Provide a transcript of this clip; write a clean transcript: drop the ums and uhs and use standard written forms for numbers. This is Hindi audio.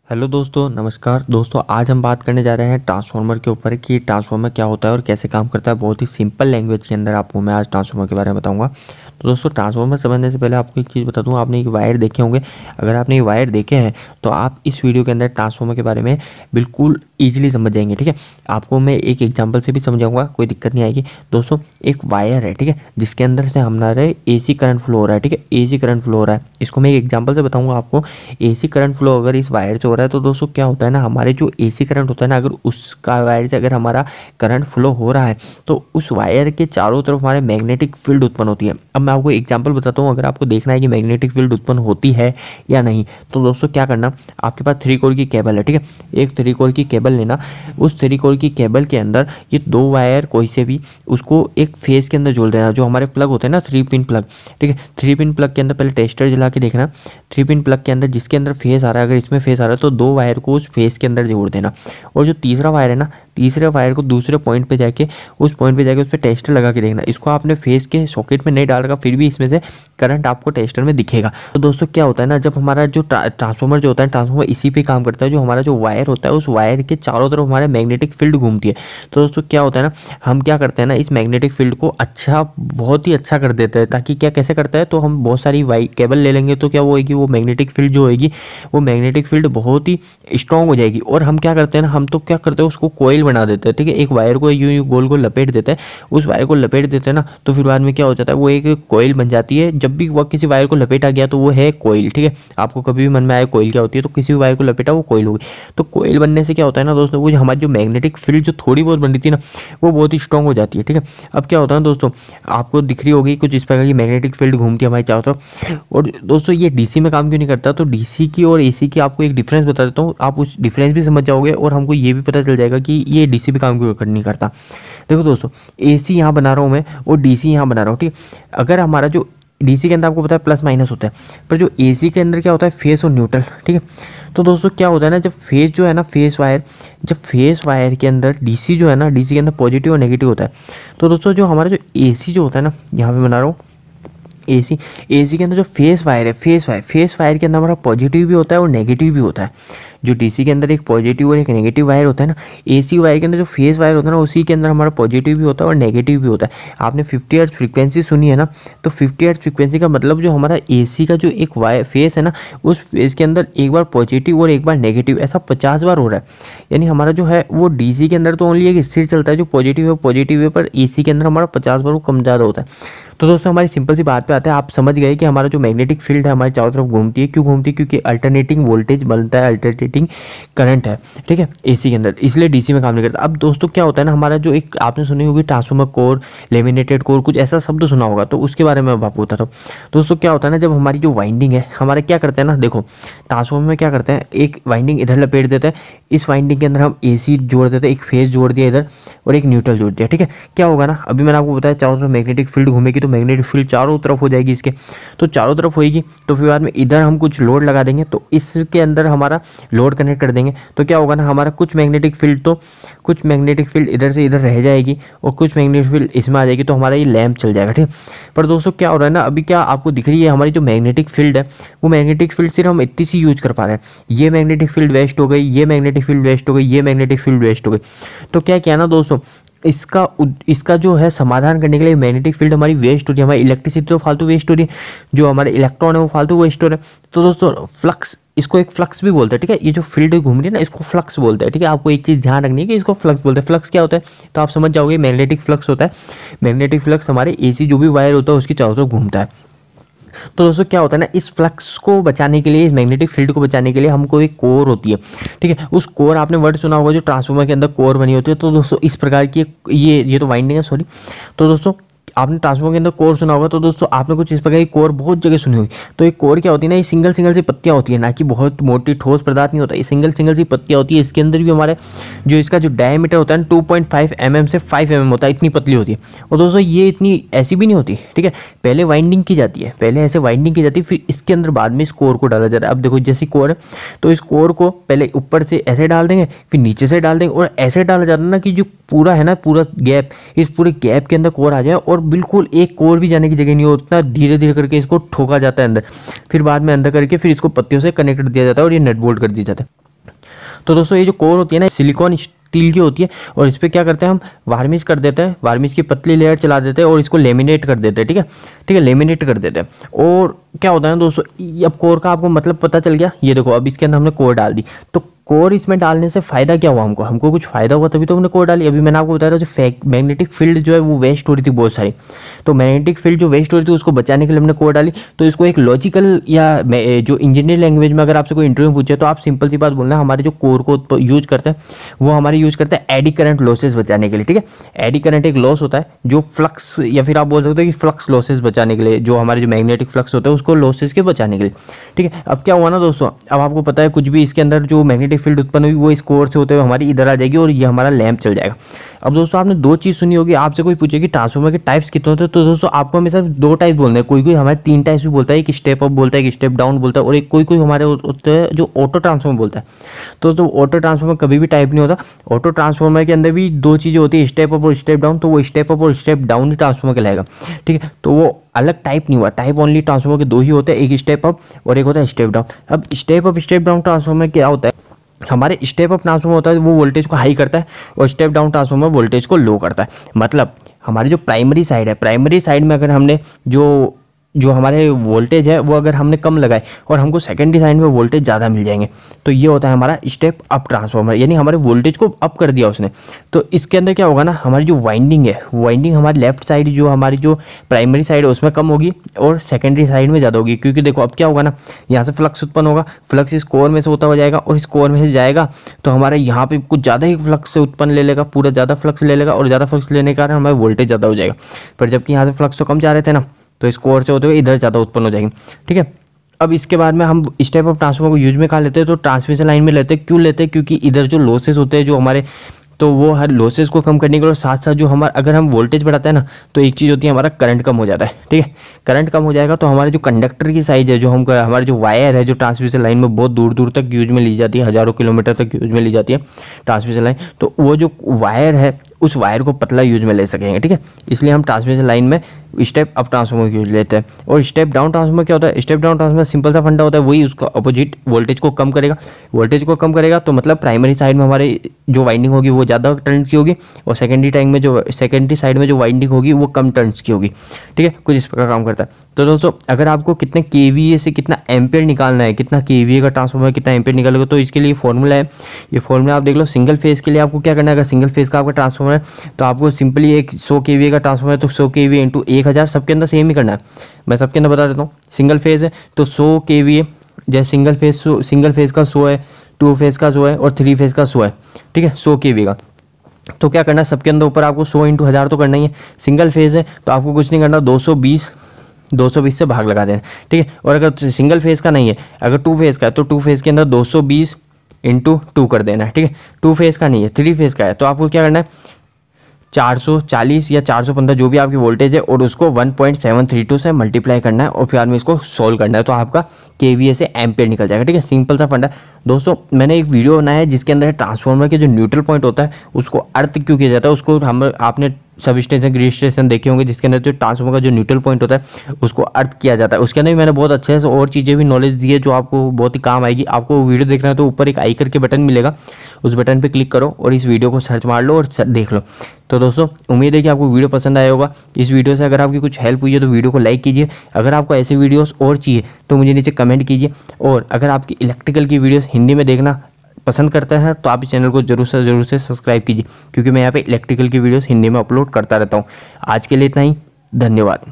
हेलो दोस्तों, नमस्कार दोस्तों। आज हम बात करने जा रहे हैं ट्रांसफार्मर के ऊपर कि ट्रांसफार्मर क्या होता है और कैसे काम करता है। बहुत ही सिंपल लैंग्वेज के अंदर आपको मैं आज ट्रांसफार्मर के बारे में बताऊंगा। तो दोस्तों, ट्रांसफार्मर समझने से पहले आपको एक चीज़ बता दूं, आपने एक वायर देखे होंगे। अगर आपने ये वायर देखे हैं तो आप इस वीडियो के अंदर ट्रांसफार्मर के बारे में बिल्कुल ईजिली समझ जाएंगे। ठीक है, आपको मैं एक एग्जाम्पल से भी समझाऊंगा, कोई दिक्कत नहीं आएगी। दोस्तों, एक वायर है, ठीक है, जिसके अंदर से हमारे AC करंट फ्लो हो रहा है। ठीक है, AC करंट फ्लो हो रहा है। इसको मैं एक एग्जाम्पल से बताऊंगा आपको। AC करंट फ्लो अगर इस वायर से हो रहा है तो दोस्तों क्या होता है ना, हमारे जो AC करंट होता है ना, अगर उसका वायर से अगर हमारा करंट फ्लो हो रहा है तो उस वायर के चारों तरफ हमारे मैग्नेटिक फील्ड उत्पन्न होती है। अब मैं आपको एग्जांपल बताता हूँ। अगर आपको देखना है कि मैग्नेटिक फील्ड उत्पन्न होती है या नहीं, तो दोस्तों क्या करना, आपके पास 3 कोर की केबल है। ठीक है, एक 3 कोर की केबल लेना। उस 3 कोर की केबल के अंदर ये 2 वायर कोई से भी उसको एक फेस के अंदर जोड़ देना। जो हमारे प्लग होते हैं ना, 3 पिन प्लग, ठीक है, 3 पिन प्लग के अंदर पहले टेस्टर जला के देखना। 3 पिन प्लग के अंदर जिसके अंदर फेस आ रहा है, अगर इसमें फेस आ रहा है तो 2 वायर को उस फेस के अंदर जोड़ देना। और जो तीसरा वायर है ना, तीसरे वायर को दूसरे पॉइंट पे जाके उस पर टेस्टर लगा के देखना। इसको आपने फेस के सॉकेट में नहीं डाल रखा, फिर भी इसमें से करंट आपको टेस्टर में दिखेगा। तो दोस्तों क्या होता है ना, जब हमारा जो ट्रांसफार्मर जो होता है, ट्रांसफार्मर इसी पे काम करता है। जो हमारा जो वायर होता है, उस वायर के चारों तरफ हमारे मैग्नेटिक फील्ड घूमती है। तो दोस्तों क्या होता है ना, हम क्या करते हैं ना, इस मैग्नेटिक फील्ड को अच्छा, बहुत ही अच्छा कर देते हैं। ताकि क्या, कैसे करता है, तो हम बहुत सारी वाइट केबल ले लेंगे तो क्या होएगी, वो मैग्नेटिक फील्ड जो होएगी, वो मैग्नेटिक फील्ड बहुत ही स्ट्रांग हो जाएगी। और हम क्या करते हैं ना, हम तो क्या करते हैं, उसको कोयल बना देते हैं। ठीक है, एक वायर को यूं यूं गोल गोल लपेट देते हैं। उस वायर को लपेट देते हैं ना, तो फिर बाद में क्या हो जाता है, वो एक कोयल बन जाती है। जब भी वो किसी वायर को लपेटा गया तो वो है कोयल। ठीक है, आपको कभी भी मन में आए कोयल क्या होती है, तो किसी भी वायर को लपेटा वो कोयल होगी। तो कोयल बनने से क्या होता है ना दोस्तों, वो हमारी जो मैग्नेटिक फील्ड जो थोड़ी बहुत बन रही थी ना, वो बहुत ही स्ट्रांग हो जाती है। ठीक है, अब क्या होता है दोस्तों, आपको दिख रही होगी कुछ इस प्रकार की मैग्नेटिक फील्ड घूमती है हमारी चारों तरफ। और दोस्तों ये DC में काम क्यों नहीं करता, तो DC की और AC की आपको एक डिफरेंस बता देता हूँ। आप उस डिफरेंस भी समझ जाओगे और हमको ये भी पता चल जाएगा कि ये DC पे काम क्यों नहीं करता। देखो दोस्तों, AC यहाँ बना रहा हूँ मैं और DC यहाँ बना रहा हूँ। ठीक है, अगर हमारा जो DC के अंदर आपको पता है प्लस माइनस होता है, पर जो AC के अंदर क्या होता है, फेस और न्यूट्रल। ठीक है, तो दोस्तों क्या होता है ना, जब फेस जो है ना, फेस वायर, जब फेस वायर के अंदर DC जो है ना, DC के अंदर पॉजिटिव और नेगेटिव होता है। तो दोस्तों जो हमारा जो AC जो होता है ना, यहाँ पे बना रहा हूँ AC के अंदर जो फेस वायर है, फेस वायर के अंदर हमारा पॉजिटिव भी होता है और नेगेटिव भी होता है। जो DC के अंदर एक पॉजिटिव और एक नेगेटिव वायर होता है ना, AC वायर के अंदर जो फेस वायर होता है ना, उसी के अंदर हमारा पॉजिटिव भी होता है और नेगेटिव भी होता है। आपने 50 हर्ट्ज फ्रीक्वेंसी सुनी है ना, तो 50 हर्ट्ज फ्रीक्वेंसी का मतलब जो हमारा AC का जो एक वायर फेस है ना, उस फेस के अंदर एक बार पॉजिटिव और एक बार नेगेटिव, ऐसा 50 बार हो रहा है। यानी हमारा जो है वो DC के अंदर तो ओनली एक स्थिर चलता है, जो पॉजिटिव है, पर AC के अंदर हमारा 50 बार वो कम ज़्यादा होता है। तो दोस्तों हमारी सिंपल सी बात पे आते हैं। आप समझ गए कि हमारा जो मैग्नेटिक फील्ड है हमारे चारों तरफ घूमती है। क्यों घूमती है, क्योंकि अल्टरनेटिंग वोल्टेज बनता है, अल्टरनेटिंग करंट है। ठीक है, AC के अंदर, इसलिए DC में काम नहीं करता। अब दोस्तों क्या होता है ना, हमारा जो एक आपने सुनी होगी ट्रांसफार्मर कोर, लेमिनेटेड कोर, कुछ ऐसा शब्द सुना होगा, तो उसके बारे में मैं आपको बताता हूँ। दोस्तों क्या होता है ना, जब हमारी जो वाइंडिंग है, हमारे क्या करते हैं ना, देखो ट्रांसफार्मर में क्या करते हैं, एक वाइंडिंग इधर लपेट देते हैं। इस वाइंडिंग के अंदर हम AC जोड़ देते हैं, एक फेस जोड़ दिया इधर और एक न्यूट्रल जोड़ दिया। ठीक है, क्या होगा ना, अभी मैंने आपको बताया चारों तरफ मैग्नेटिक फील्ड घूमेगी, तो मैग्नेटिक फील्ड चारों तरफ हो जाएगी इसके, तो चारों तरफ होएगी। तो फिर बाद में इधर हम कुछ लोड लगा देंगे, तो इसके अंदर हमारा लोड कनेक्ट कर देंगे। तो क्या होगा ना, हमारा कुछ मैग्नेटिक फील्ड इधर से इधर रह जाएगी और कुछ मैग्नेटिक फील्ड इसमें आ जाएगी, तो हमारा ये लैंप चल जाएगा। ठीक, पर दोस्तों क्या हो रहा है ना, अभी क्या आपको दिख रही है, हमारी जो मैग्नेटिक फील्ड है, वो मैग्नेटिक फील्ड सिर्फ हम इतनी सी यूज कर पा रहे हैं। ये मैग्नेटिक फील्ड वेस्ट हो गई, ये मैग्नेटिक फील्ड वेस्ट हो गई, ये मैग्नेटिक फील्ड वेस्ट हो गई। तो क्या किया ना दोस्तों, इसका जो है समाधान करने के लिए मैग्नेटिक फील्ड हमारी वेस्ट हो रही है, हमारी इलेक्ट्रिसिटी तो फालतू वेस्ट हो रही है, जो हमारे इलेक्ट्रॉन है वो फालतू वेस्ट हो रहे हैं। तो दोस्तों फ्लक्स, इसको एक फ्लक्स भी बोलते हैं। ठीक है, ये जो फील्ड घूम रही है ना, इसको फ्लक्स बोलते हैं। ठीक है, आपको एक चीज़ ध्यान रखनी है कि इसको फ्लक्स बोलते हैं। फ्लक्स क्या होता है, तो आप समझ जाओगे, मैग्नेटिक फ्लक्स होता है। मैग्नेटिक फ्लक्स हमारे AC जो भी वायर होता है उसकी चारों तरफ घूमता है। तो दोस्तों क्या होता है ना, इस फ्लक्स को बचाने के लिए, इस मैग्नेटिक फील्ड को बचाने के लिए हमको एक कोर होती है। ठीक है, उस कोर, आपने वर्ड सुना होगा जो ट्रांसफार्मर के अंदर कोर बनी होती है। तो दोस्तों इस प्रकार की ये तो वाइंडिंग है, सॉरी। तो दोस्तों आपने ट्रांसफार्मर के अंदर कोर सुना होगा, तो दोस्तों आपने कुछ इस प्रकार की कोर बहुत जगह सुनी होगी। तो एक कोर क्या होती है ना, ये सिंगल सी पत्तियां होती है, ना कि बहुत मोटी ठोस पदार्थ नहीं होता, ये सिंगल सी पत्तियां होती है। इसके अंदर भी हमारे जो इसका जो डायमीटर होता है 2.5 mm से 5 mm होता है, इतनी पतली होती है। और दोस्तों ये इतनी ऐसी भी नहीं होती। ठीक है, पहले वाइंडिंग की जाती है, पहले ऐसे वाइंडिंग की जाती है, फिर इसके अंदर बाद में इस कोर को डाला जाता है। अब देखो जैसी कोर है, तो इस कोर को पहले ऊपर से ऐसे डाल देंगे, फिर नीचे से डाल देंगे, और ऐसे डाला जाता है ना कि जो पूरा है ना, पूरा गैप, इस पूरे गैप के अंदर कोर आ जाए, और बिल्कुल एक कोर भी जाने की जगह नहीं हो, उतना धीरे धीरे करके इसको ठोका जाता है अंदर, फिर बाद में अंदर करके फिर इसको पत्तियों से कनेक्ट दिया जाता है और ये नट बोल्ट कर दिया जाता है। तो दोस्तों ये जो कोर होती है ना सिलिकॉन स्टील की होती है, और इस पर क्या करते हैं हम वार्निश कर देते हैं, वार्निश की पतली लेयर चला देते हैं और इसको लेमिनेट कर देते हैं। ठीक है, लेमिनेट कर देते हैं। और क्या होता है ना दोस्तों, अब कोर का आपको मतलब पता चल गया। ये देखो अब इसके अंदर हमने कोर डाल दी, तो कोर इसमें डालने से फ़ायदा क्या हुआ हमको कुछ फ़ायदा हुआ तभी तो हमने कोर डाली। अभी मैंने आपको बताया था जो मैग्नेटिक फील्ड जो है वो वेस्ट हो रही थी बहुत सारी, तो मैग्नेटिक फील्ड जो वेस्ट हो रही थी उसको बचाने के लिए हमने कोर डाली। तो इसको एक लॉजिकल या जो इंजीनियरिंग लैंग्वेज में अगर आपसे कोई इंटरव्यू पूछे तो आप सिंपल सी बात बोलना, हमारे जो कोर को यूज करते हैं वो हमारे यूज करते हैं एडी करंट लॉसेस बचाने के लिए। ठीक है, एडी करंट एक लॉस होता है जो फ्लक्स, या फिर आप बोल सकते हो कि फ्लक्स लॉसेस बचाने के लिए, जो हमारे जो मैग्नेटिक फ्लक्स होता है उसको लॉसेस के बचाने के लिए। ठीक है, अब क्या हुआ ना दोस्तों, अब आपको पता है कुछ भी इसके अंदर जो मैग्नेटिक फील्ड उत्पन्न हुई वो इस कोर से होते हुए हमारी इधर आ जाएगी और ये हमारा लैंप चल जाएगा। अब दोस्तों आपने दो चीज़ सुनी होगी, आपसे कोई पूछे कि ट्रांसफार्मर के टाइप्स कितने होते हैं, तो दोस्तों आपको हमेशा दो टाइप बोलने हैं। कोई हमारे तीन टाइप्स भी बोलता है, एक स्टेप अप बोलता है, एक स्टेप डाउन बोलता है, और एक कोई हमारे होते हैं जो ऑटो ट्रांसफार्मर बोलता है। तो ऑटो ट्रांसफार्मर कभी भी टाइप नहीं होता। ऑटो ट्रांसफार्मर के अंदर भी दो चीज़ें होती है, स्टेप अप और स्टेप डाउन, तो वो स्टेप अप और स्टेप डाउन ही ट्रांसफार्मर कहलाएगा। ठीक है, तो वो अलग टाइप नहीं हुआ, टाइप ओनली ट्रांसफार्मर के दो ही होते हैं, एक स्टेप अप और एक होता है स्टेप डाउन। अब step up step down transformer क्या होता है, हमारे स्टेप अप ट्रांसफार्मर होता है वो वोल्टेज को हाई करता है और स्टेप डाउन ट्रांसफार्मर वोल्टेज को लो करता है। मतलब हमारी जो प्राइमरी साइड है, प्राइमरी साइड में अगर हमने जो हमारे वोल्टेज है वो अगर हमने कम लगाए और हमको सेकेंडरी साइड में वोल्टेज ज़्यादा मिल जाएंगे, तो ये होता है हमारा स्टेप अप ट्रांसफार्मर, यानी हमारे वोल्टेज को अप कर दिया उसने। तो इसके अंदर क्या होगा ना, हमारी जो वाइंडिंग है, वाइंडिंग हमारी लेफ्ट साइड जो हमारी जो प्राइमरी साइड है उसमें कम होगी और सेकेंडरी साइड में ज़्यादा होगी। क्योंकि देखो अब क्या होगा ना, यहाँ से फ्लक्स उत्पन्न होगा, फ्लक्स इस कोर में से होता हुआ जाएगा और इस कोर में से जाएगा, तो हमारे यहाँ पे कुछ ज़्यादा ही फ्लक्स से उत्पन्न ले लेगा, पूरा ज़्यादा फ्लक्स ले लेगा और ज़्यादा फ्लक्स लेने के कारण हमारा वोल्टेज ज़्यादा हो जाएगा। पर जबकि यहाँ से फ्लक्स तो कम जा रहे थे ना, तो इस कोर से होते हुए इधर ज़्यादा उत्पन्न हो जाएंगे। ठीक है, अब इसके बाद में हम स्टेप अप ट्रांसफार्मर को यूज में कहाँ लेते हैं, तो ट्रांसमिशन लाइन में लेते हैं। क्यों लेते हैं, क्योंकि इधर जो लॉसेस होते हैं जो हमारे, तो वो हर लॉसेस को कम करने के लिए साथ साथ जो हमारा अगर हम वोल्टेज बढ़ाते हैं ना, तो एक चीज़ होती है हमारा करंट कम हो जाता है। ठीक है, करंट कम हो जाएगा तो हमारे जो कंडक्टर की साइज है, जो हम हमारे जो वायर है जो ट्रांसमिशन लाइन में बहुत दूर दूर तक यूज में ली जाती है, हज़ारों किलोमीटर तक यूज में ली जाती है ट्रांसमिशन लाइन, तो वो जो वायर है उस वायर को पतला यूज में ले सकेंगे। ठीक है, इसलिए हम ट्रांसमिशन लाइन में स्टेप अप ट्रांसफार्मर यूज लेते हैं। और स्टेप डाउन ट्रांसफार्मर क्या होता है, स्टेप डाउन ट्रांसफार्मर सिंपल सा फंडा होता है, वही उसका अपोजिट वोल्टेज को कम करेगा। वोल्टेज को कम करेगा तो मतलब प्राइमरी साइड में हमारे जो वाइंडिंग होगी वो ज़्यादा टर्न्स की होगी और सेकेंडरी साइड में जो वाइंडिंग होगी वो कम टर्न्स की होगी। ठीक है, कुछ इस प्रकार काम करता है। तो दोस्तों अगर आपको कितने केवीए से कितना एम्पेयर निकालना है, कितना केवीए का ट्रांसफार्मर कितना एम्पेयर निकालेगा, तो इसके लिए फॉर्मूला है। ये फॉर्मूला आप देख लो। सिंगल फेज के लिए आपको क्या करना है, अगर सिंगल फेज का आपका ट्रांसफार्मर है तो आपको सिंपली एक 100 केवीए का ट्रांसफार्मर है तो 100 केवीए इंटू 1000, सबके अंदर सेम ही करना है। मैं सबके अंदर बता देता हूँ। सिंगल फेज है तो 100 केवीए, जैसे सिंगल फेज का 100 है, 2 फेज का 100 है और 3 फेज का 100 है। ठीक है, 100 केवीए का तो क्या करना है, सबके अंदर ऊपर आपको 100 इंटू 1000 तो करना ही है। सिंगल फेज है तो आपको कुछ नहीं करना, 220 से भाग लगा देना। ठीक है, और अगर सिंगल फेज का नहीं है, अगर 2 फेज का है तो 2 फेज के अंदर 220 इंटू 2 कर देना है। ठीक है, 2 फेज का नहीं है, 3 फेज का है तो आपको क्या करना है, 440 या 415 जो भी आपकी वोल्टेज है और उसको 1.732 से मल्टीप्लाई करना है और फिर में इसको सॉल्व करना है, तो आपका केवीए से एम्पेयर निकल जाएगा। ठीक है, सिंपल सा फंडा। दोस्तों मैंने एक वीडियो बनाया है जिसके अंदर ट्रांसफार्मर के जो न्यूट्रल पॉइंट होता है उसको अर्थ क्यों किया जाता है, उसको आपने सब स्टेशन ग्रिड स्टेशन देखे होंगे जिसके अंदर जो ट्रांसफार्मर का जो न्यूट्रल पॉइंट होता है उसको अर्थ किया जाता है। उसके अंदर भी मैंने बहुत अच्छे से और चीज़ें भी नॉलेज दी है जो आपको बहुत ही काम आएगी। आपको वीडियो देखना है तो ऊपर एक आई करके बटन मिलेगा, उस बटन पे क्लिक करो और इस वीडियो को सर्च मार लो और देख लो। तो दोस्तों उम्मीद है कि आपको वीडियो पसंद आया होगा। इस वीडियो से अगर आपकी कुछ हेल्प हुई है तो वीडियो को लाइक कीजिए। अगर आपको ऐसे वीडियोस और चाहिए तो मुझे नीचे कमेंट कीजिए। और अगर आपकी इलेक्ट्रिकल की वीडियोस हिंदी में देखना पसंद करते हैं तो आप इस चैनल को जरूर से सब्सक्राइब कीजिए, क्योंकि मैं यहाँ पे इलेक्ट्रिकल की वीडियोस हिंदी में अपलोड करता रहता हूँ। आज के लिए इतना ही, धन्यवाद।